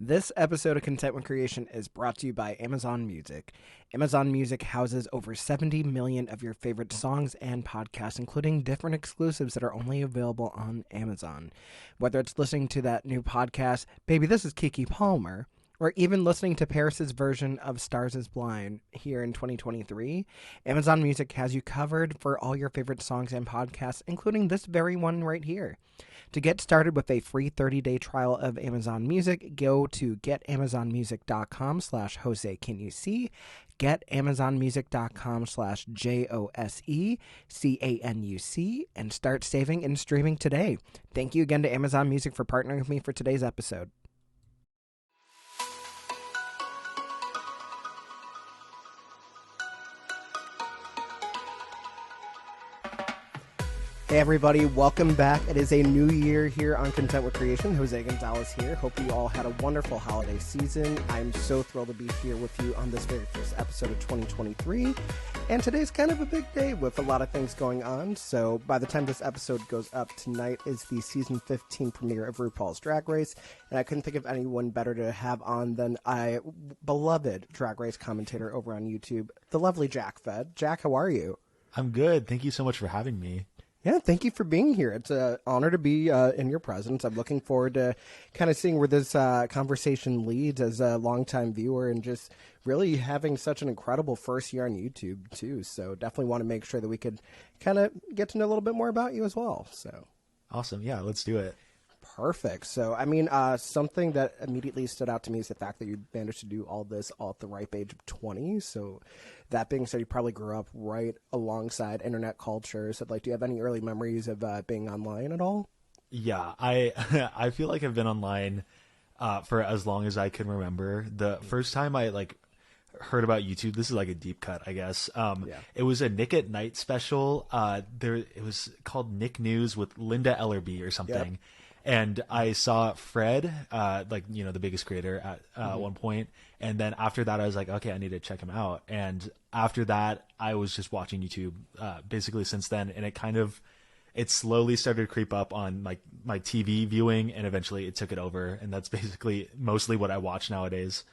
This episode of Content with Creation is brought to you by Amazon Music. Amazon Music houses over 70 million of your favorite songs and podcasts, including different exclusives that are only available on Amazon. Whether it's listening to that new podcast, Baby, This is Kiki Palmer, or even listening to Paris's version of Stars is Blind here in 2023, Amazon Music has you covered for all your favorite songs and podcasts, including this very one right here. To get started with a free 30-day trial of Amazon Music, go to getamazonmusic.com/Jose Can You See, getamazonmusic.com/JoseCanuc, and start saving and streaming today. Thank you again to Amazon Music for partnering with me for today's episode. Hey everybody, welcome back. It is a new year here on Content with Creation. Jose Gonzalez here. Hope you all had a wonderful holiday season. I'm so thrilled to be here with you on this very first episode of 2023. And today's kind of a big day with a lot of things going on. So by the time this episode goes up, tonight is the season 15 premiere of RuPaul's Drag Race. And I couldn't think of anyone better to have on than my beloved Drag Race commentator over on YouTube, the lovely JackFed. Jack, how are you? I'm good. Thank you so much for having me. Yeah, thank you for being here. It's an honor to be in your presence. I'm looking forward to kind of seeing where this conversation leads as a longtime viewer and just really having such an incredible first year on YouTube, too. So definitely want to make sure that we could kind of get to know a little bit more about you as well. So awesome. Yeah, let's do it. Perfect. So, I mean, something that immediately stood out to me is the fact that you managed to do all this all at the ripe age of 20. So that being said, you probably grew up right alongside internet culture. So, like, do you have any early memories of being online at all? Yeah, I I feel like I've been online for as long as I can remember. The first time I heard about YouTube, this is like a deep cut, I guess. It was a Nick at Night special. It was called Nick News with Linda Ellerby or something. Yep. And I saw Fred, the biggest creator at one point. And then after that, I was like, okay, I need to check him out. And after that, I was just watching YouTube basically since then. And it slowly started to creep up on my TV viewing, and eventually it took it over. And that's basically mostly what I watch nowadays.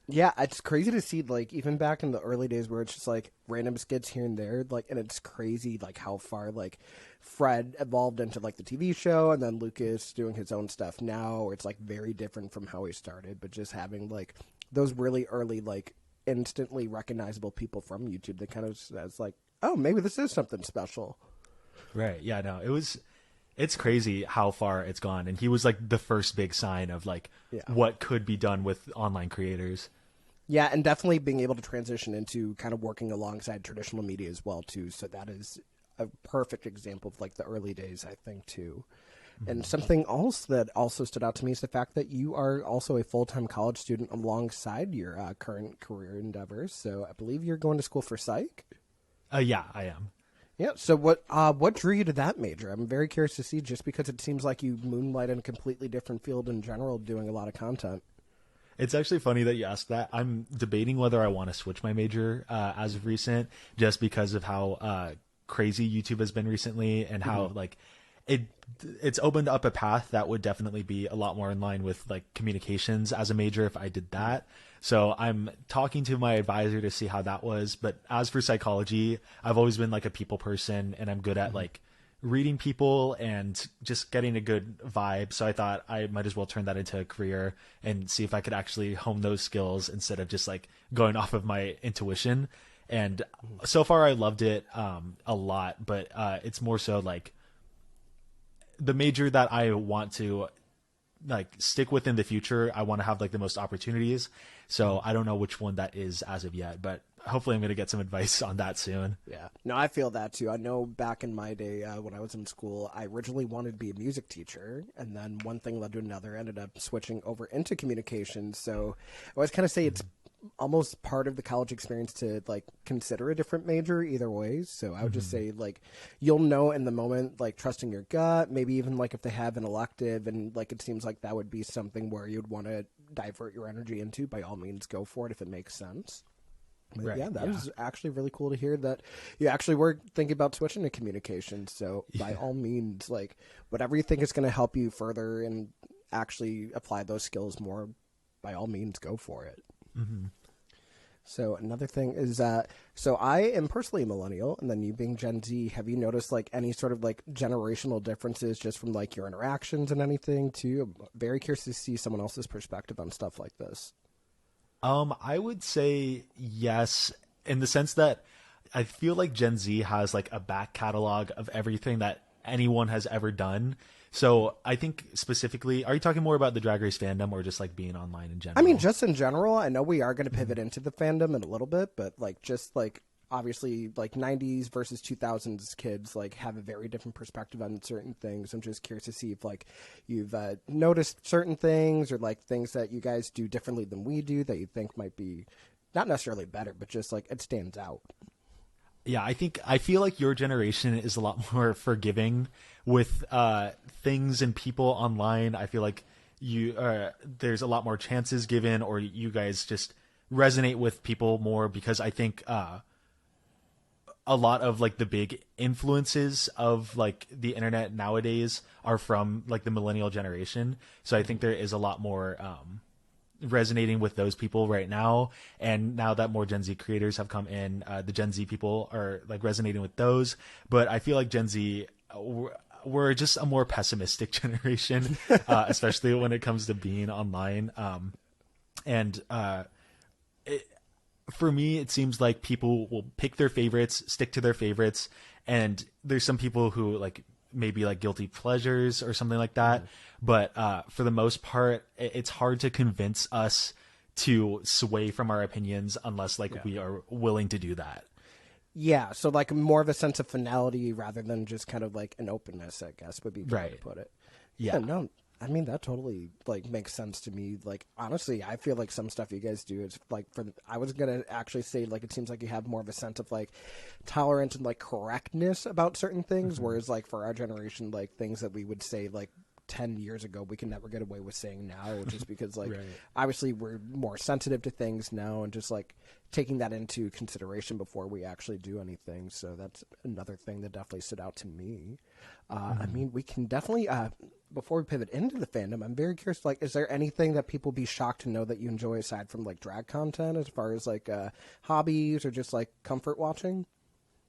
Yeah, it's crazy to see, like, even back in the early days where it's just, like, random skits here and there, like, and it's crazy, like, how far, like, Fred evolved into, like, the TV show, and then Lucas doing his own stuff now, where it's, like, very different from how he started, but just having, like, those really early, like, instantly recognizable people from YouTube that kind of says, like, oh, maybe this is something special. Right, yeah, no, it's crazy how far it's gone, and he was, like, the first big sign of, like, what could be done with online creators. Yeah, and definitely being able to transition into kind of working alongside traditional media as well, too. So that is a perfect example of, like, the early days, I think, too. Mm-hmm. And something else that also stood out to me is the fact that you are also a full-time college student alongside your current career endeavors. So I believe you're going to school for psych? Yeah, I am. Yeah, so what drew you to that major? I'm very curious to see, just because it seems like you moonlight in a completely different field in general, doing a lot of content. It's actually funny that you asked that. I'm debating whether I want to switch my major as of recent, just because of how crazy YouTube has been recently, and how it's opened up a path that would definitely be a lot more in line with like communications as a major if I did that. So I'm talking to my advisor to see how that was. But as for psychology, I've always been like a people person, and I'm good at like reading people and just getting a good vibe. So I thought I might as well turn that into a career and see if I could actually hone those skills instead of just like going off of my intuition. And so far I loved it a lot, but it's more so like the major that I want to like stick with in the future. I want to have like the most opportunities. So I don't know which one that is as of yet, but hopefully I'm going to get some advice on that soon. Yeah, no, I feel that too. I know back in my day when I was in school, I originally wanted to be a music teacher, and then one thing led to another, ended up switching over into communications. So I always kind of say it's almost part of the college experience to like consider a different major either way. So I would just say like you'll know in the moment, like trusting your gut, maybe even like if they have an elective and like it seems like that would be something where you'd want to divert your energy into, by all means go for it if it makes sense. But right, yeah, that was actually really cool to hear that you actually were thinking about switching to communications. So by all means, like whatever you think is going to help you further and actually apply those skills more, by all means, go for it. Mm-hmm. So another thing is, so I am personally a millennial, and then you being Gen Z, have you noticed like any sort of like generational differences just from like your interactions and anything too? I'm very curious to see someone else's perspective on stuff like this. I would say yes, in the sense that I feel like Gen Z has like a back catalog of everything that anyone has ever done. So I think specifically, are you talking more about the Drag Race fandom or just like being online in general? I mean, just in general, I know we are going to pivot into the fandom in a little bit, but like just like obviously like 90s versus 2000s kids like have a very different perspective on certain things. I'm just curious to see if like you've noticed certain things or like things that you guys do differently than we do that you think might be not necessarily better, but just like it stands out. Yeah, I feel like your generation is a lot more forgiving with things and people online. I feel like there's a lot more chances given, or you guys just resonate with people more because I think a lot of like the big influences of like the internet nowadays are from like the millennial generation. So I think there is a lot more resonating with those people right now, and now that more Gen Z creators have come in, the Gen Z people are like resonating with those. But I feel like Gen Z, we're just a more pessimistic generation, especially when it comes to being online. And for me, it seems like people will pick their favorites, stick to their favorites, and there's some people who like maybe like guilty pleasures or something like that. But for the most part, it's hard to convince us to sway from our opinions unless like we are willing to do that. Yeah, so like more of a sense of finality rather than just kind of like an openness, I guess would be the way to Right. put it. Yeah. No, I mean that totally like makes sense to me. Like honestly, I feel like some stuff you guys do is like I was gonna actually say like it seems like you have more of a sense of like tolerance and like correctness about certain things, whereas like for our generation, like things that we would say like 10 years ago we can never get away with saying now, just because like Right. obviously we're more sensitive to things now and just like taking that into consideration before we actually do anything. So that's another thing that definitely stood out to me. I mean, we can definitely before we pivot into the fandom, I'm very curious, like, is there anything that people be shocked to know that you enjoy aside from like drag content, as far as like hobbies or just like comfort watching?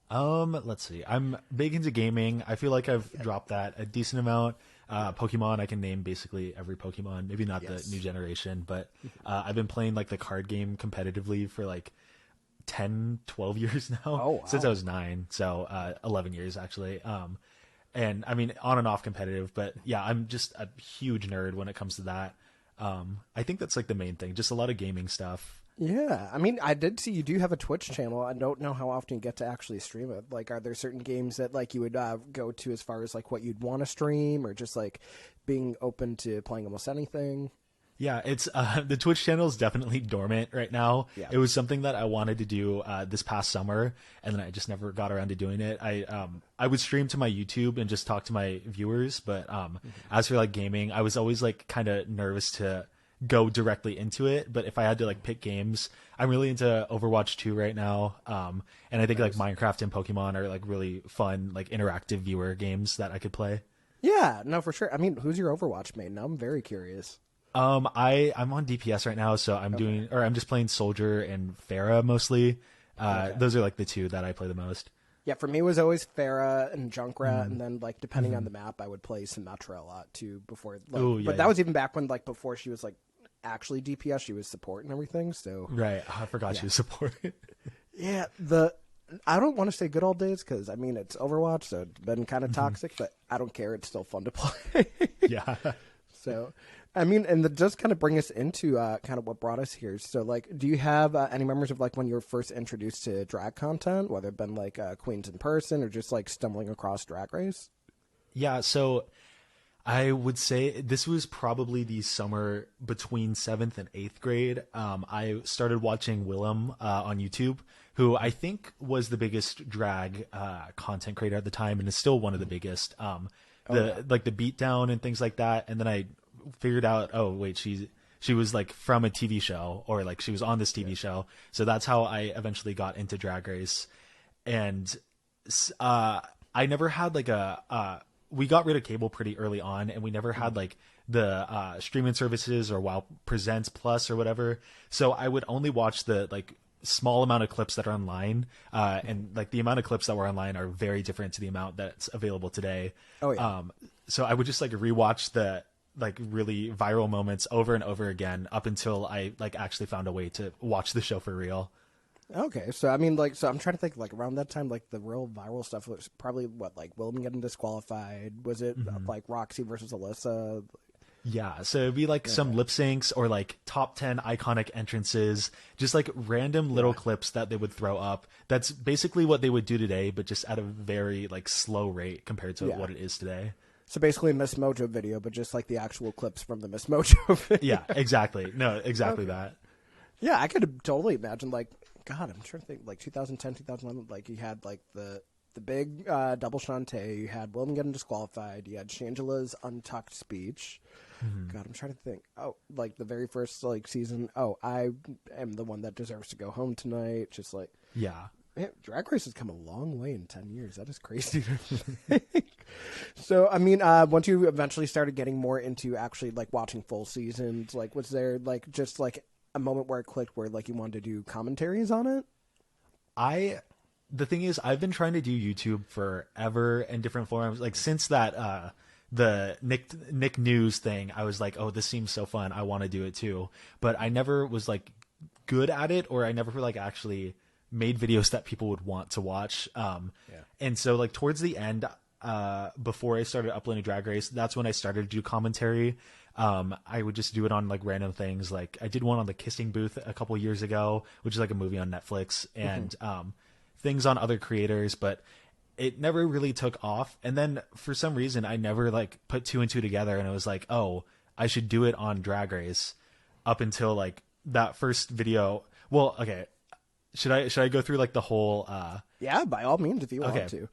Let's see. I'm big into gaming. I feel like I've dropped that a decent amount. Pokemon, I can name basically every Pokemon. Maybe not the new generation, but I've been playing like the card game competitively for like 10, 12 years now. Oh, wow. Since I was 9, so 11 years actually. And I mean on and off competitive, but yeah, I'm just a huge nerd when it comes to that. I think that's like the main thing, just a lot of gaming stuff. Yeah, I mean, I did see you do have a Twitch channel. I don't know how often you get to actually stream it. Like, are there certain games that like you would go to as far as like what you'd want to stream, or just like being open to playing almost anything? Yeah, it's the Twitch channel is definitely dormant right now. Yeah. It was something that I wanted to do this past summer, and then I just never got around to doing it. I would stream to my YouTube and just talk to my viewers, but as for like gaming, I was always like kind of nervous to go directly into it. But if I had to like pick games, I'm really into Overwatch 2 right now, and I think like Minecraft and Pokemon are like really fun like interactive viewer games that I could play. Yeah, no, for sure. I mean, who's your Overwatch main? Now I'm very curious. I'm on DPS right now, so I'm just playing Soldier and Pharah mostly. Those are like the two that I play the most. Yeah, for me it was always Pharah and Junkrat, and then like depending on the map, I would play Symmetra a lot too. Before, like, Ooh, yeah, but that was even back when like before she was like actually DPS, she was support and everything. So Right, I forgot you support it. yeah, I don't want to say good old days because I mean it's Overwatch, so it's been kind of toxic, but I don't care. It's still fun to play. Yeah. So, I mean, and that does kind of bring us into kind of what brought us here. So, like, do you have any memories of like when you were first introduced to drag content, whether it been like Queens in person or just like stumbling across Drag Race? Yeah, so I would say this was probably the summer between 7th and 8th grade. I started watching Willem on YouTube, who I think was the biggest drag content creator at the time and is still one of the biggest. Like the beatdown and things like that. And then I figured out, oh, wait, she was like from a TV show, or like she was on this TV show. So that's how I eventually got into Drag Race. And I never had like a we got rid of cable pretty early on, and we never had like the streaming services or Wow Presents Plus or whatever. So I would only watch the like small amount of clips that are online, and like the amount of clips that were online are very different to the amount that's available today. Oh yeah. So I would just like rewatch the like really viral moments over and over again up until I like actually found a way to watch the show for real. Okay, so I mean, like, so I'm trying to think, like, around that time, like, the real viral stuff was probably what, like, William getting disqualified. Was it like Roxy versus Alyssa? Yeah, so it'd be like some lip syncs or like top 10 iconic entrances, just like random little clips that they would throw up. That's basically what they would do today, but just at a very like slow rate compared to what it is today. So basically a Miss Mojo video, but just like the actual clips from the Miss Mojo video. Yeah, exactly. No, exactly that. Yeah, I could totally imagine, like, God, I'm trying to think, like 2010, 2011, like you had like the big double Shantae, you had William getting disqualified, you had Shangela's untucked speech. God, I'm trying to think. Oh, like the very first like season. Oh, I am the one that deserves to go home tonight. Just like, Yeah. man, Drag Race has come a long way in 10 years. That is crazy to think. So, I mean, once you eventually started getting more into actually like watching full seasons, like was there like just like a moment where it clicked where like you wanted to do commentaries on it? The thing is, I've been trying to do YouTube forever in different forms. Like since that the Nick News thing, I was like, oh, this seems so fun. I want to do it too. But I never was like good at it, or I never like actually made videos that people would want to watch. And so like towards the end, before I started uploading Drag Race, that's when I started to do commentary. I would just do it on like random things. Like I did one on the Kissing Booth a couple years ago, which is like a movie on Netflix, and things on other creators, but it never really took off. And then for some reason, I never like put two and two together, and it was like, oh, I should do it on Drag Race. Up until like that first video. Well, okay. Should I go through like the whole? Yeah, by all means, if you want to.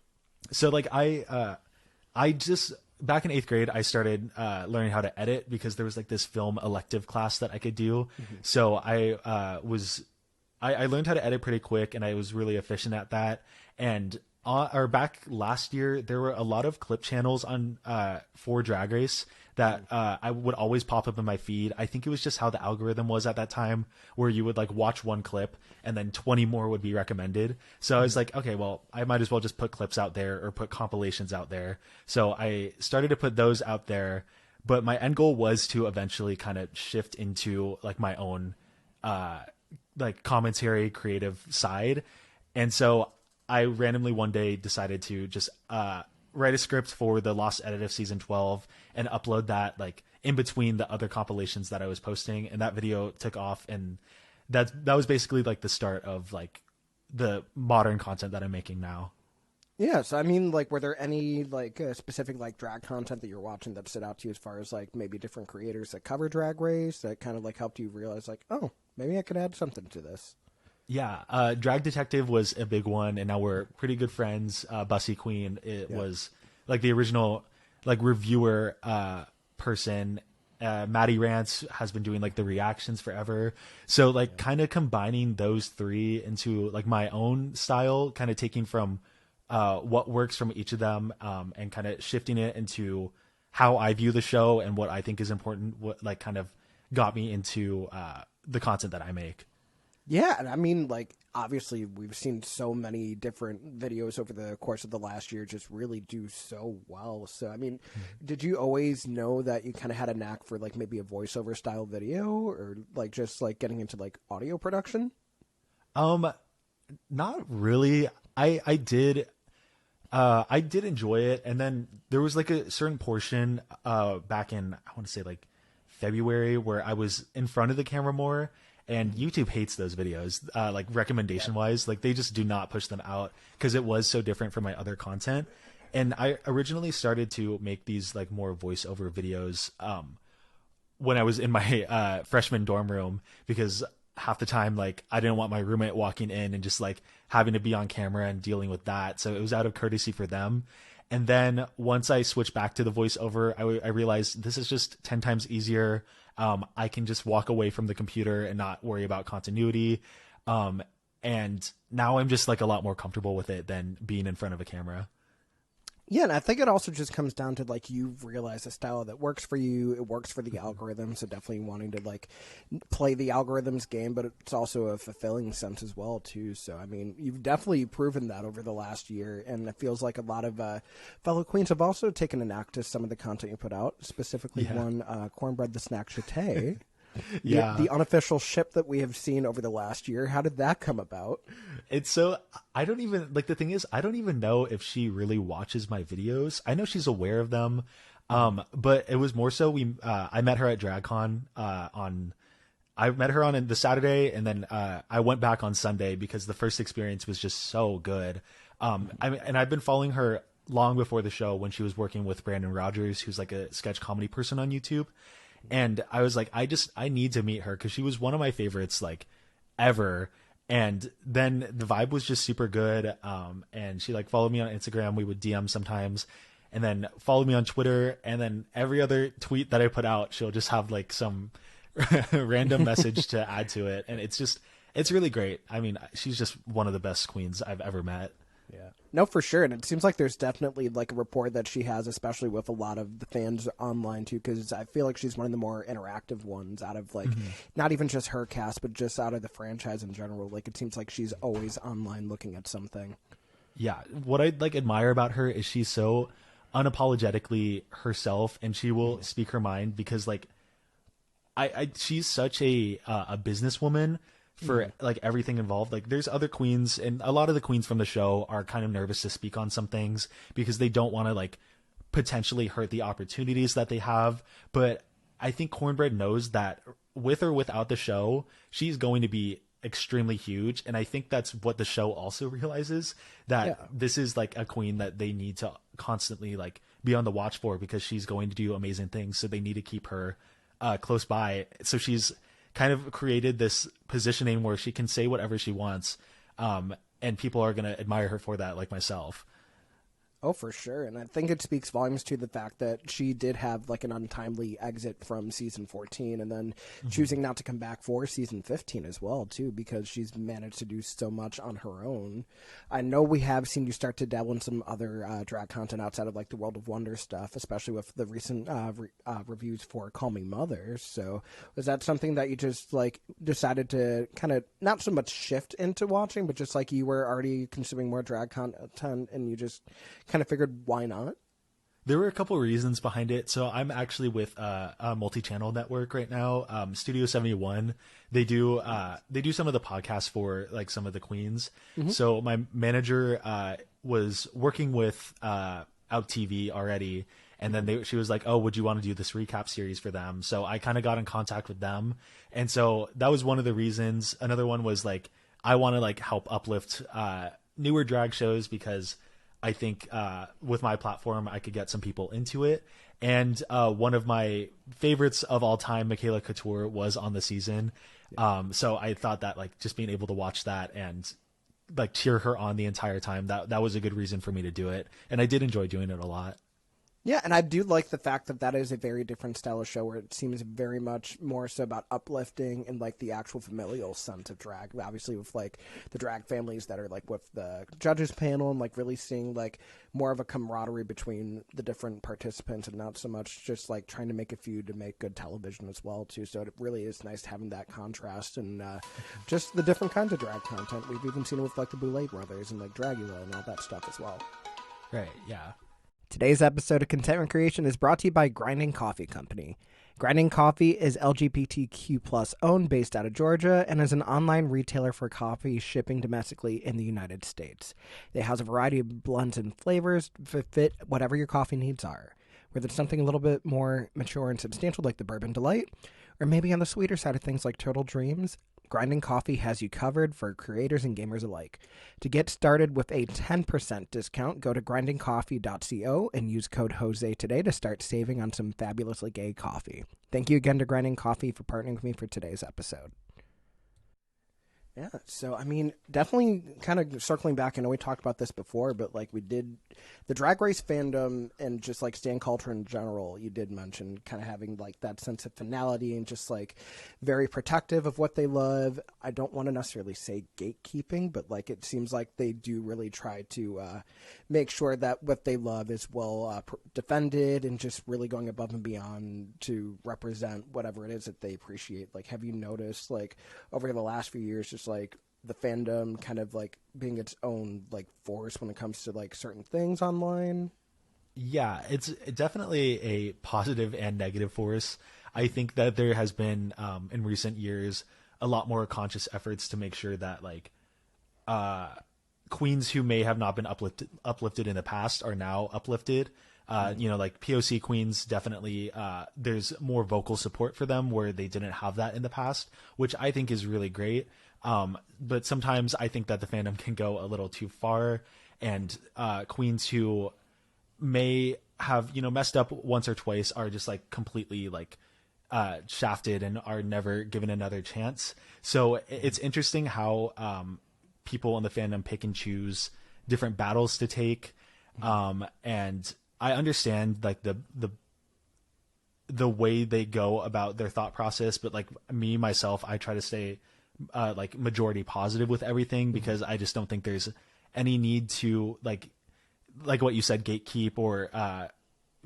So like I just back in 8th grade, I started learning how to edit because there was like this film elective class that I could do. So I learned how to edit pretty quick, and I was really efficient at that. And or back last year, there were a lot of clip channels on for Drag Race that I would always pop up in my feed. I think it was just how the algorithm was at that time, where you would like watch one clip and then 20 more would be recommended. So I was like, okay, well, I might as well just put clips out there or put compilations out there. So I started to put those out there, but my end goal was to eventually kind of shift into like my own like commentary creative side. And so I randomly one day decided to just write a script for the Lost Edit of season 12 and upload that like in between the other compilations that I was posting, and that video took off, and that was basically like the start of like the modern content that I'm making now. Yeah, so I mean, like, were there any like specific like drag content that you're watching that stood out to you as far as like maybe different creators that cover Drag Race that kind of like helped you realize like, oh, maybe I could add something to this? Yeah, Drag Detective was a big one, and now we're pretty good friends. Bussy Queen, was like the original like reviewer person. Maddie Rance has been doing like the reactions forever. So like kind of combining those three into like my own style, kind of taking from what works from each of them, and kind of shifting it into how I view the show and what I think is important, what like kind of got me into the content that I make. Yeah, and I mean, like, obviously we've seen so many different videos over the course of the last year just really do so well. So, I mean, did you always know that you kind of had a knack for, like, maybe a voiceover style video or, like, just, like, getting into, like, audio production? Not really. I did enjoy it, and then there was, like, a certain portion back in, I want to say, like, February where I was in front of the camera more. And YouTube hates those videos, like recommendation-wise. Like, they just do not push them out because it was so different from my other content. And I originally started to make these, like, more voiceover videos when I was in my freshman dorm room, because half the time, like, I didn't want my roommate walking in and just, like, having to be on camera and dealing with that. So it was out of courtesy for them. And then once I switched back to the voiceover, I realized this is just 10 times easier. I can just walk away from the computer and not worry about continuity. And now I'm just like a lot more comfortable with it than being in front of a camera. Yeah, and I think it also just comes down to like you realize a style that works for you. It works for the algorithm, so definitely wanting to like play the algorithm's game, but it's also a fulfilling sense as well too. So I mean, you've definitely proven that over the last year, and it feels like a lot of fellow queens have also taken an act to some of the content you put out. Specifically, one Cornbread the Snack Chate. The unofficial ship that we have seen over the last year. How did that come about? It's so, I don't even, like, the thing is, I don't even know if she really watches my videos. I know she's aware of them. But it was more so I met her at DragCon I met her on the Saturday, and then I went back on Sunday because the first experience was just so good. And I've been following her long before the show when she was working with Brandon Rogers, who's like a sketch comedy person on YouTube. And I was like, I need to meet her because she was one of my favorites, like, ever. And then the vibe was just super good. And she like followed me on Instagram. We would DM sometimes, and then followed me on Twitter. And then every other tweet that I put out, she'll just have like some random message to add to it. And it's really great. I mean, she's just one of the best queens I've ever met. Yeah. No, for sure. And it seems like there's definitely like a rapport that she has, especially with a lot of the fans online too, because I feel like she's one of the more interactive ones out of like, not even just her cast, but just out of the franchise in general. Like it seems like she's always online looking at something. Yeah. What I like admire about her is she's so unapologetically herself, and she will speak her mind because like, she's such a businesswoman for like everything involved. Like there's other queens, and a lot of the queens from the show are kind of nervous to speak on some things because they don't want to like potentially hurt the opportunities that they have. But I think Cornbread knows that with or without the show, she's going to be extremely huge. And I think that's what the show also realizes, that this is like a queen that they need to constantly like be on the watch for because she's going to do amazing things. So they need to keep her close by. So she's kind of created this positioning where she can say whatever she wants, and people are going to admire her for that, like myself. Oh, for sure. And I think it speaks volumes to the fact that she did have like an untimely exit from season 14 and then choosing not to come back for season 15 as well, too, because she's managed to do so much on her own. I know we have seen you start to dabble in some other drag content outside of like the World of Wonder stuff, especially with the recent reviews for Call Me Mother. So was that something that you just like decided to kind of not so much shift into watching, but just like you were already consuming more drag content and you just kind of figured why not? There were a couple of reasons behind it. So I'm actually with a multi-channel network right now, Studio 71. They do some of the podcasts for like some of the queens. So my manager was working with Out TV already, and then she was like, "Oh, would you want to do this recap series for them?" So I kind of got in contact with them, and so that was one of the reasons. Another one was like I want to like help uplift newer drag shows because I think with my platform, I could get some people into it. And one of my favorites of all time, Michaela Couture, was on the season. So I thought that like just being able to watch that and like cheer her on the entire time, that was a good reason for me to do it. And I did enjoy doing it a lot. Yeah, and I do like the fact that that is a very different style of show where it seems very much more so about uplifting and like the actual familial sense of drag. Obviously with like the drag families that are like with the judges panel and like really seeing like more of a camaraderie between the different participants and not so much just like trying to make a feud to make good television as well too. So it really is nice having that contrast and just the different kinds of drag content. We've even seen it with like the Boulay Brothers and like Dragula and all that stuff as well. Right, yeah. Today's episode of Contentment Creation is brought to you by Grinding Coffee Company. Grinding Coffee is LGBTQ plus owned, based out of Georgia, and is an online retailer for coffee shipping domestically in the United States. They house a variety of blends and flavors to fit whatever your coffee needs are. Whether it's something a little bit more mature and substantial like the Bourbon Delight, or maybe on the sweeter side of things like Turtle Dreams, Grinding Coffee has you covered for creators and gamers alike. To get started with a 10% discount, go to grindingcoffee.co and use code Jose today to start saving on some fabulously gay coffee. Thank you again to Grinding Coffee for partnering with me for today's episode. Yeah, so I mean, definitely kind of circling back. I know we talked about this before, but like we did the drag race fandom and just like stan culture in general, you did mention kind of having like that sense of finality and just like very protective of what they love. I don't want to necessarily say gatekeeping, but like it seems like they do really try to make sure that what they love is well defended and just really going above and beyond to represent whatever it is that they appreciate. Like, have you noticed like over the last few years, just like the fandom kind of like being its own like force when it comes to like certain things online? Yeah, it's definitely a positive and negative force. I think that there has been in recent years a lot more conscious efforts to make sure that like uh, queens who may have not been uplifted in the past are now uplifted. Like POC queens, definitely there's more vocal support for them where they didn't have that in the past, which I think is really great. But sometimes I think that the fandom can go a little too far, and queens who may have messed up once or twice are just like completely like shafted and are never given another chance. So it's interesting how people in the fandom pick and choose different battles to take, and I understand like the way they go about their thought process, but like me myself, I try to stay like majority positive with everything because I just don't think there's any need to like what you said, gatekeep or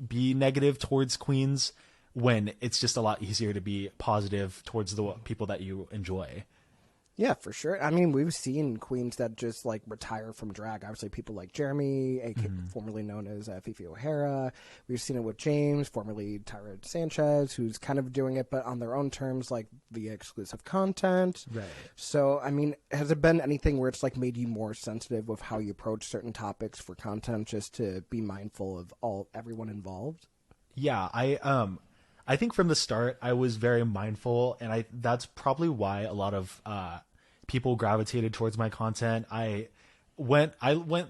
be negative towards queens when it's just a lot easier to be positive towards the people that you enjoy. Yeah, for sure. I mean, we've seen queens that just like retire from drag. Obviously, people like Jeremy, formerly known as Fifi O'Hara. We've seen it with James, formerly Tyra Sanchez, who's kind of doing it, but on their own terms, like via exclusive content. Right. So, I mean, has it been anything where it's like made you more sensitive with how you approach certain topics for content, just to be mindful of everyone involved? Yeah, I think from the start I was very mindful, and that's probably why a lot of people gravitated towards my content. I went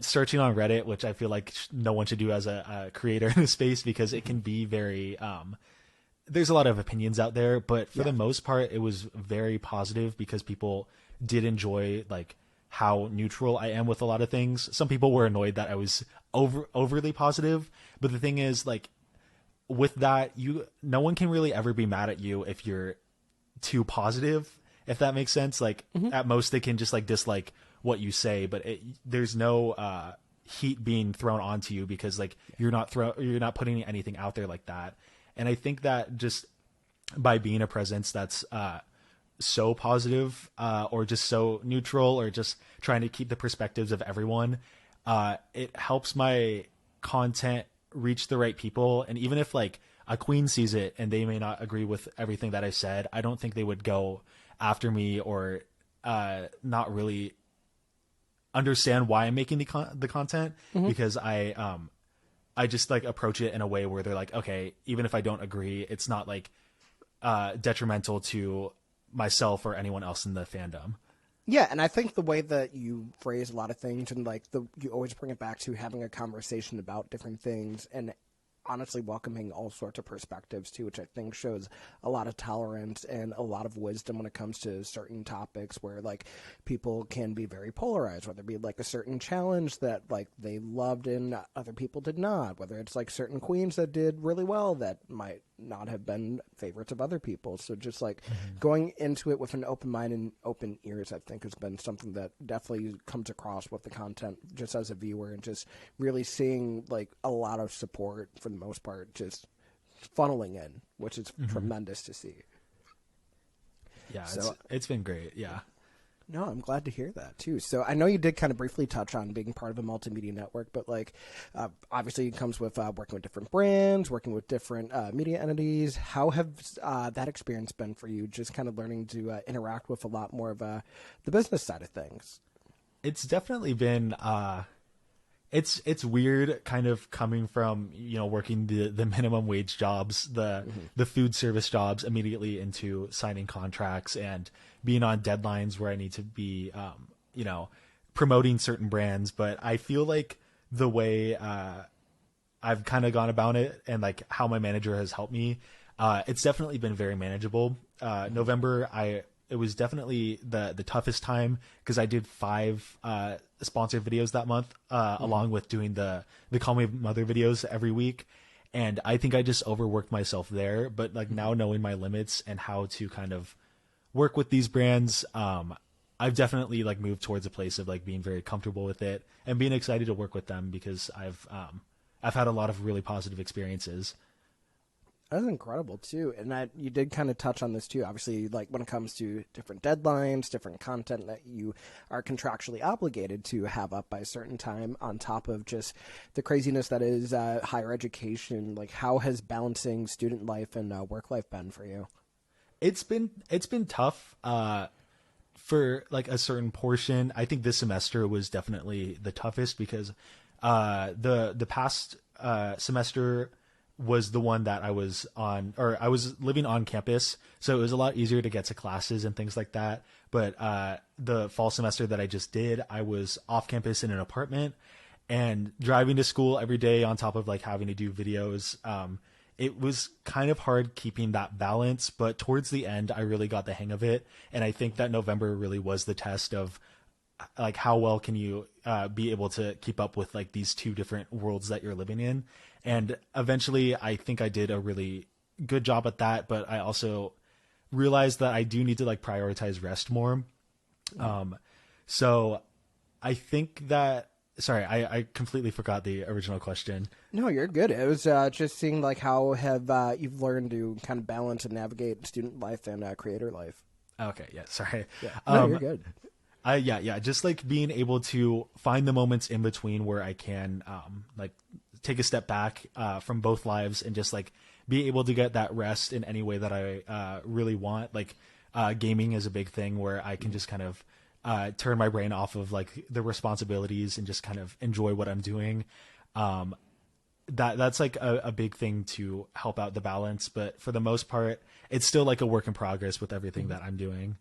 searching on Reddit, which I feel like no one should do as a creator in this space because it can be very there's a lot of opinions out there, but for the most part it was very positive because people did enjoy like how neutral I am with a lot of things. Some people were annoyed that I was overly positive, but the thing is like with that, no one can really ever be mad at you if you're too positive, if that makes sense. Like at most they can just like dislike what you say, but there's no heat being thrown onto you because like you're not putting anything out there like that. And I think that just by being a presence that's so positive or just so neutral or just trying to keep the perspectives of everyone, it helps my content reach the right people. And even if like a queen sees it and they may not agree with everything that I said, I don't think they would go after me or not really understand why I'm making the content because I just like approach it in a way where they're like, okay, even if I don't agree, it's not like detrimental to myself or anyone else in the fandom. Yeah, and I think the way that you phrase a lot of things and like you always bring it back to having a conversation about different things and honestly welcoming all sorts of perspectives too, which I think shows a lot of tolerance and a lot of wisdom when it comes to certain topics where like people can be very polarized, whether it be like a certain challenge that like they loved and other people did not, whether it's like certain queens that did really well that might not have been favorites of other people. So just like going into it with an open mind and open ears, I think has been something that definitely comes across with the content just as a viewer, and just really seeing like a lot of support for the most part just funneling in, which is tremendous to see. Yeah, So it's been great. Yeah. no, I'm glad to hear that too. So I know you did kind of briefly touch on being part of a multimedia network, but like obviously it comes with working with different brands, working with different media entities. How have that experience been for you? Just kind of learning to interact with a lot more of the business side of things. It's definitely been it's weird kind of coming from working the minimum wage jobs, the food service jobs immediately into signing contracts and being on deadlines where I need to be promoting certain brands. But I feel like the way I've kind of gone about it and like how my manager has helped me, it's definitely been very manageable. November it was definitely the toughest time because I did 5 sponsored videos that month, along with doing the Call Me Mother videos every week. And I think I just overworked myself there. But like now knowing my limits and how to kind of work with these brands, I've definitely like moved towards a place of like being very comfortable with it and being excited to work with them because I've had a lot of really positive experiences. That's incredible too, and that you did kind of touch on this too. Obviously, like when it comes to different deadlines, different content that you are contractually obligated to have up by a certain time, on top of just the craziness that is higher education. Like, how has balancing student life and work life been for you? It's been tough for like a certain portion. I think this semester was definitely the toughest because the past semester was the one that I was on, or I was living on campus, so it was a lot easier to get to classes and things like that. But the fall semester that I just did, I was off campus in an apartment and driving to school every day on top of like having to do videos. It was kind of hard keeping that balance, but towards the end, I really got the hang of it. And I think that November really was the test of like how well can you be able to keep up with like these two different worlds that you're living in. And eventually I think I did a really good job at that, but I also realized that I do need to like prioritize rest more. So I think that, sorry, I completely forgot the original question. No, you're good. It was just seeing like how have you've learned to kind of balance and navigate student life and creator life. Okay. Yeah. Sorry. Yeah, no, you're good. Yeah. Just like being able to find the moments in between where I can, like take a step back, from both lives and just like be able to get that rest in any way that I, really want. Like, gaming is a big thing where I can just kind of, turn my brain off of like the responsibilities and just kind of enjoy what I'm doing. That's like a big thing to help out the balance, but for the most part, it's still like a work in progress with everything that I'm doing.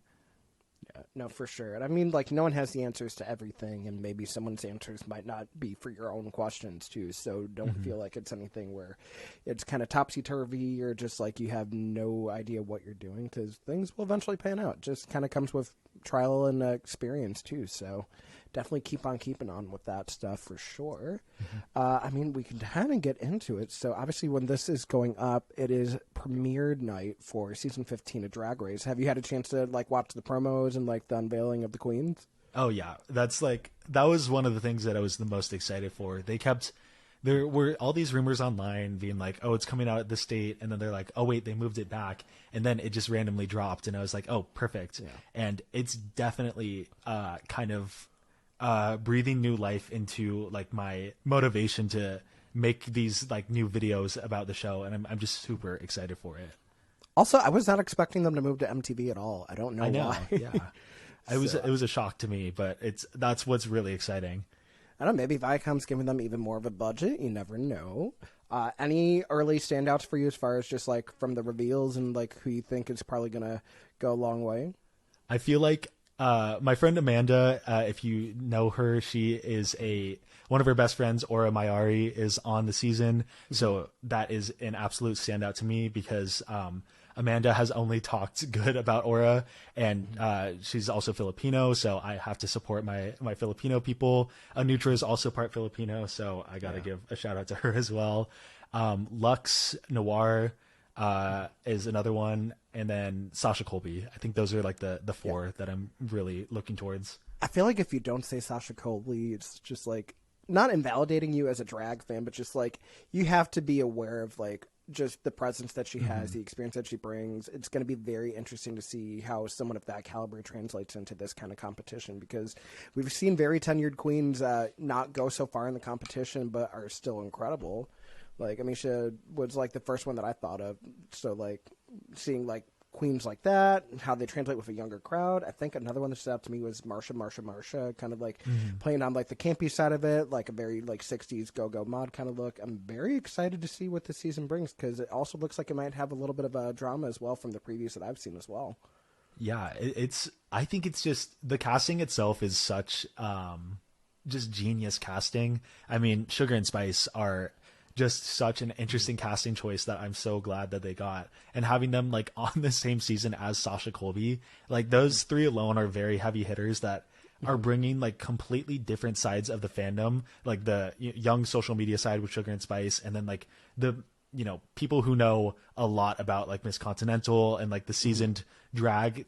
Yeah, no, for sure. And I mean, like, no one has the answers to everything, and maybe someone's answers might not be for your own questions, too. So don't feel like it's anything where it's kind of topsy-turvy or just like you have no idea what you're doing, because things will eventually pan out. Just kind of comes with trial and experience, too. So definitely keep on keeping on with that stuff for sure. I mean, we can kind of get into it. So obviously when this is going up, it is premiered night for season 15 of Drag Race. Have you had a chance to like watch the promos and like the unveiling of the queens? Oh yeah, that was one of the things that I was the most excited for. There were all these rumors online being like, oh, it's coming out at this date, and then they're like, oh wait, they moved it back, and then it just randomly dropped, and I was like, oh, perfect. Yeah. And it's definitely kind of breathing new life into like my motivation to make these like new videos about the show, and I'm just super excited for it. Also, I was not expecting them to move to MTV at all. I don't know why. Yeah. It was a shock to me, but that's what's really exciting. I don't know, maybe Viacom's giving them even more of a budget. You never know. Any early standouts for you as far as just like from the reveals and like who you think is probably going to go a long way? I feel like my friend Amanda, if you know her, she is one of her best friends, Aura Mayari, is on the season. So that is an absolute standout to me because Amanda has only talked good about Aura, and she's also Filipino, so I have to support my Filipino people. Anutra is also part Filipino, so I got to give a shout out to her as well. Lux Noir is another one, and then Sasha Colby. I think those are like the four that I'm really looking towards. I feel like if you don't say Sasha Colby, it's just like not invalidating you as a drag fan, but just like you have to be aware of like just the presence that she has, the experience that she brings. It's going to be very interesting to see how someone of that caliber translates into this kind of competition, because we've seen very tenured queens not go so far in the competition, but are still incredible. Like, Amisha was like the first one that I thought of. So like seeing like queens like that, how they translate with a younger crowd. I think another one that stood out to me was Marsha, kind of like playing on like the campy side of it, like a very like 60s go-go mod kind of look. I'm very excited to see what this season brings, because it also looks like it might have a little bit of a drama as well from the previews that I've seen as well. Yeah, I think it's just the casting itself is such just genius casting. I mean, Sugar and Spice are just such an interesting casting choice that I'm so glad that they got. And having them like on the same season as Sasha Colby, like those three alone are very heavy hitters that are bringing like completely different sides of the fandom, like the young social media side with Sugar and Spice, and then like the people who know a lot about like Miss Continental and like the seasoned drag.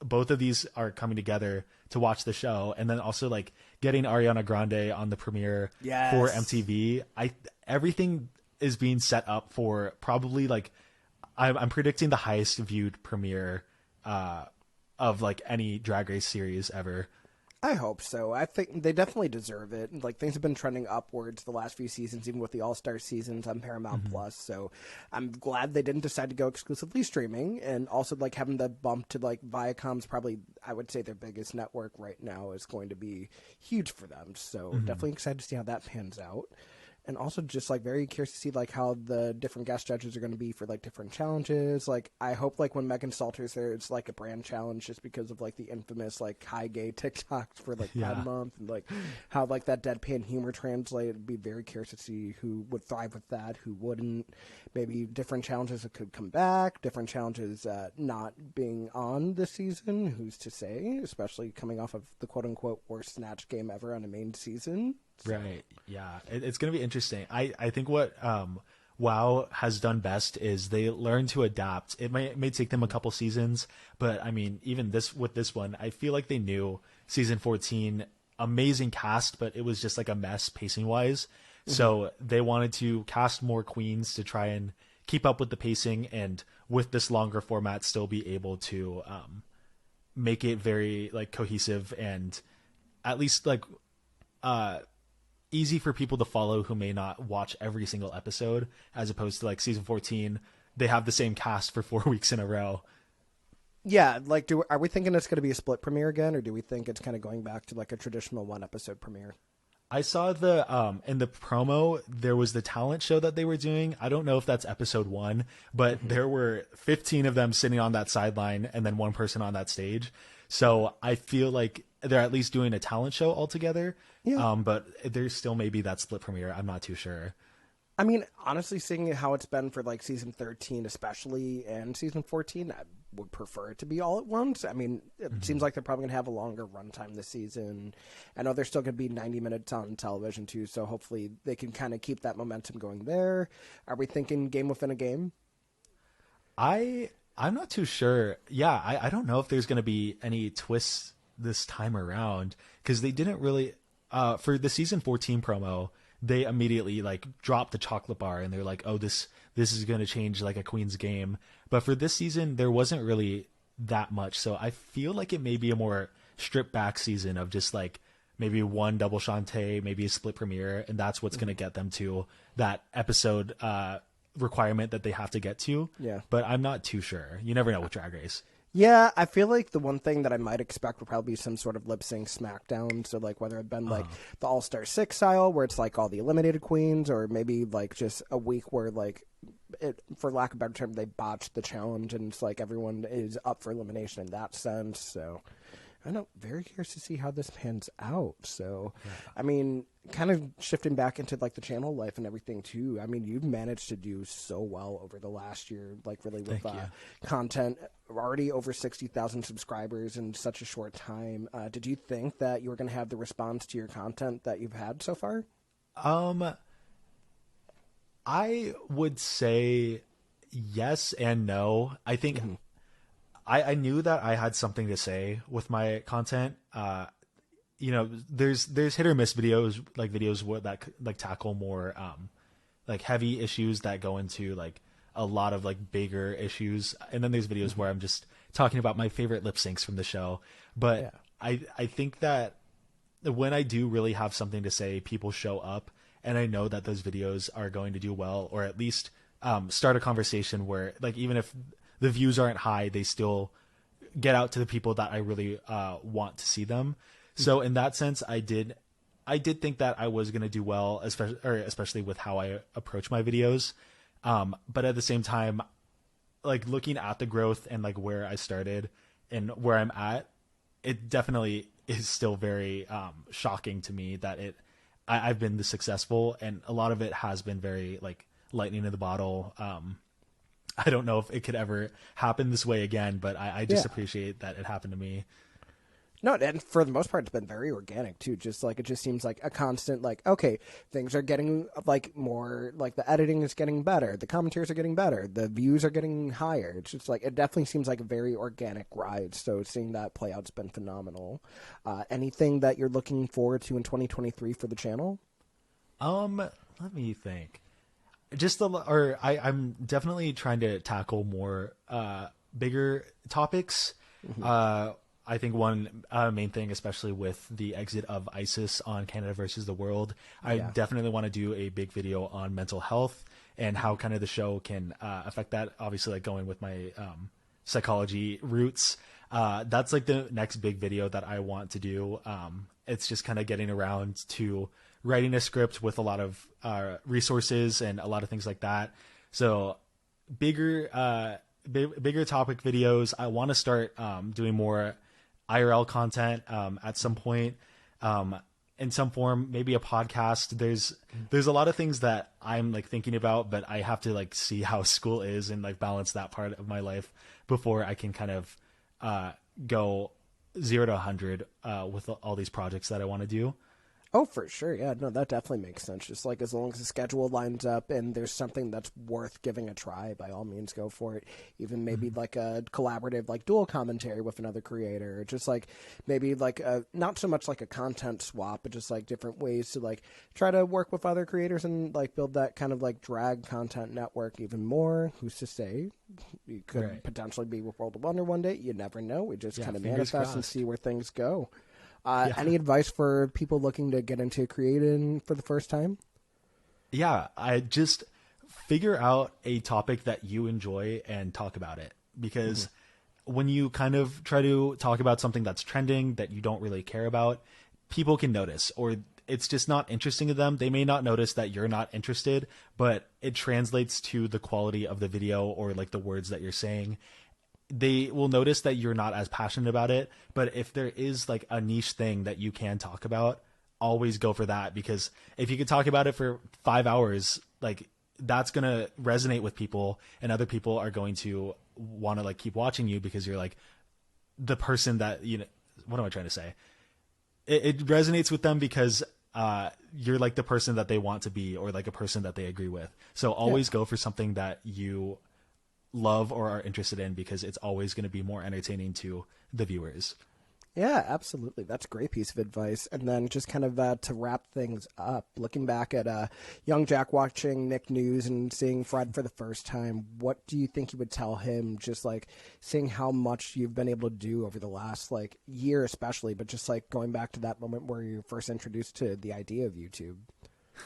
Both of these are coming together to watch the show, and then also like getting Ariana Grande on the premiere for MTV. Everything is being set up for probably like I'm predicting the highest viewed premiere of like any Drag Race series ever. I hope so. I think they definitely deserve it. Like, things have been trending upwards the last few seasons, even with the All-Star seasons on Paramount Plus. So I'm glad they didn't decide to go exclusively streaming, and also like having the bump to like Viacom's probably, I would say, their biggest network right now is going to be huge for them. So definitely excited to see how that pans out. And also just like very curious to see like how the different guest judges are going to be for like different challenges. Like, I hope like when Megan Salter's there, it's like a brand challenge just because of like the infamous like high gay TikToks for like Pride Month, and like how like that deadpan humor translated. I'd be very curious to see who would thrive with that, who wouldn't. Maybe different challenges that could come back, different challenges not being on this season. Who's to say? Especially coming off of the quote unquote worst snatch game ever on a main season. Right. Yeah. It's going to be interesting. I think what WoW has done best is they learn to adapt. It may take them a couple seasons, but I mean, even with this one, I feel like they knew season 14, amazing cast, but it was just like a mess pacing wise. So they wanted to cast more queens to try and keep up with the pacing, and with this longer format, still be able to make it very like cohesive and at least like easy for people to follow who may not watch every single episode, as opposed to like season 14, they have the same cast for 4 weeks in a row. Yeah, like are we thinking it's going to be a split premiere again, or do we think it's kind of going back to like a traditional one episode premiere? I saw the in the promo there was the talent show that they were doing. I don't know if that's episode 1, but there were 15 of them sitting on that sideline and then one person on that stage. So I feel like they're at least doing a talent show altogether. Yeah. But there's still maybe that split premiere. I'm not too sure. I mean, honestly, seeing how it's been for like season 13 especially and season 14, I would prefer it to be all at once. I mean, it seems like they're probably going to have a longer runtime this season. I know they're still going to be 90 minutes on television too, so hopefully they can kind of keep that momentum going there. Are we thinking game within a game? I'm not too sure. Yeah, I don't know if there's going to be any twists this time around, because they didn't really for the season 14 promo, they immediately like dropped the chocolate bar and they're like, oh, this is going to change like a queen's game. But for this season, there wasn't really that much. So I feel like it may be a more stripped back season of just like maybe one double shantay, maybe a split premiere, and that's what's going to get them to that episode requirement that they have to get to. Yeah. But I'm not too sure. You never know with Drag Race. Yeah, I feel like the one thing that I might expect would probably be some sort of lip sync SmackDown. So, like, whether it been like the All-Star 6 style, where it's like all the eliminated queens, or maybe like just a week where, like, for lack of a better term, they botched the challenge and it's like everyone is up for elimination in that sense. So, I know, very curious to see how this pans out. So, yeah. I mean, kind of shifting back into like the channel life and everything too. I mean, you've managed to do so well over the last year, like really with content. Already over 60,000 subscribers in such a short time. Did you think that you were going to have the response to your content that you've had so far? I would say yes and no. I think I knew that I had something to say with my content. You know, there's hit or miss videos, like videos that like tackle more like heavy issues that go into like a lot of like bigger issues, and then there's videos where I'm just talking about my favorite lip syncs from the show. But I think that when I do really have something to say, people show up, and I know that those videos are going to do well, or at least start a conversation where like even if the views aren't high, they still get out to the people that I really want to see them. So in that sense, I did think that I was going to do well, especially with how I approach my videos. But at the same time, like looking at the growth and like where I started and where I'm at, it definitely is still very shocking to me that I've been this successful, and a lot of it has been very like lightning in the bottle. I don't know if it could ever happen this way again, but I just appreciate that it happened to me. No, and for the most part, it's been very organic too. Just like it just seems like a constant, like, okay, things are getting like more, like the editing is getting better, the commentaries are getting better, the views are getting higher. It's just like it definitely seems like a very organic ride. So seeing that play out's been phenomenal. Anything that you're looking forward to in 2023 for the channel? Let me think. I'm definitely trying to tackle more bigger topics. I think one main thing, especially with the exit of ISIS on Canada versus the world, I definitely want to do a big video on mental health and how kind of the show can affect that. Obviously, like going with my psychology roots, that's like the next big video that I want to do. It's just kind of getting around to writing a script with a lot of resources and a lot of things like that. So bigger topic videos. I want to start doing more IRL content at some point, in some form, maybe a podcast. There's a lot of things that I'm like thinking about, but I have to like see how school is and like balance that part of my life before I can kind of go 0 to 100 with all these projects that I want to do. Oh, for sure. Yeah, no, that definitely makes sense. Just like as long as the schedule lines up and there's something that's worth giving a try, by all means, go for it. Even maybe like a collaborative, like dual commentary with another creator. Just like maybe like not so much like a content swap, but just like different ways to like try to work with other creators and like build that kind of like drag content network even more. Who's to say? You could potentially be with World of Wonder one day. You never know. We just kind of manifest crossed and see where things go. Any advice for people looking to get into creating for the first time? Yeah, I just figure out a topic that you enjoy and talk about it. Because when you kind of try to talk about something that's trending that you don't really care about, people can notice, or it's just not interesting to them. They may not notice that you're not interested, but it translates to the quality of the video or like the words that you're saying. They will notice that you're not as passionate about it. But if there is like a niche thing that you can talk about, always go for that. Because if you could talk about it for 5 hours, like that's going to resonate with people, and other people are going to want to like keep watching you because you're like the person that, you know, what am I trying to say? It resonates with them because you're like the person that they want to be, or like a person that they agree with. So always go for something that you love or are interested in, because it's always going to be more entertaining to the viewers. Yeah, absolutely. That's a great piece of advice. And then just kind of to wrap things up, looking back at young Jack watching Nick News and seeing Fred for the first time, what do you think you would tell him, just like seeing how much you've been able to do over the last like year especially, but just like going back to that moment where you were first introduced to the idea of YouTube?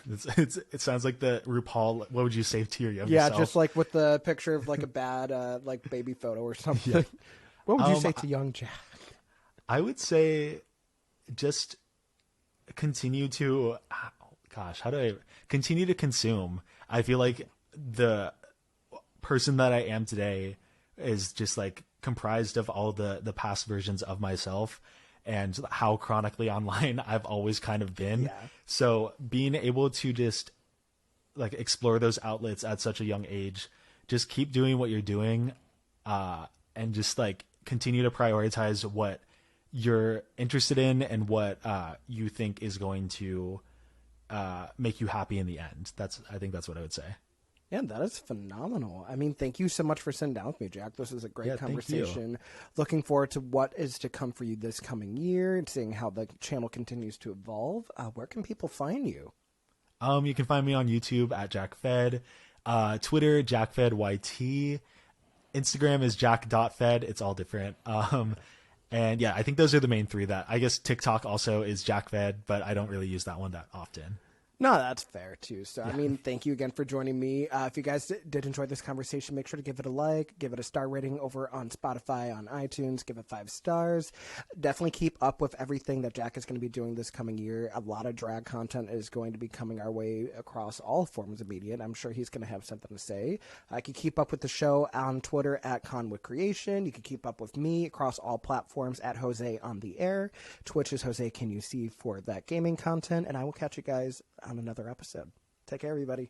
It sounds like the RuPaul, what would you say to your younger self? Yeah, just like with the picture of like a bad like baby photo or something. Yeah. What would you say to young Jack? I would say just continue to, how do I continue to consume? I feel like the person that I am today is just like comprised of all the past versions of myself, and how chronically online I've always kind of been. Yeah. So being able to just like explore those outlets at such a young age, just keep doing what you're doing, and just like continue to prioritize what you're interested in and what you think is going to make you happy in the end. I think that's what I would say. Yeah, that is phenomenal. I mean, thank you so much for sitting down with me, Jack. This was a great conversation. Looking forward to what is to come for you this coming year and seeing how the channel continues to evolve. Where can people find you? You can find me on YouTube at JackFed, Twitter, JackFedYT, Instagram is Jack.Fed. It's all different. And yeah, I think those are the main three. That I guess TikTok also is JackFed, but I don't really use that one that often. No, that's fair too. So, I mean, thank you again for joining me. If you guys did enjoy this conversation, make sure to give it a like, give it a star rating over on Spotify, on iTunes, give it 5 stars. Definitely keep up with everything that Jack is going to be doing this coming year. A lot of drag content is going to be coming our way across all forms of media, and I'm sure he's going to have something to say. You can keep up with the show on Twitter at Conwood Creation. You can keep up with me across all platforms at Jose on the Air. Twitch is Jose Can You See for that gaming content, and I will catch you guys on another episode. Take care, everybody.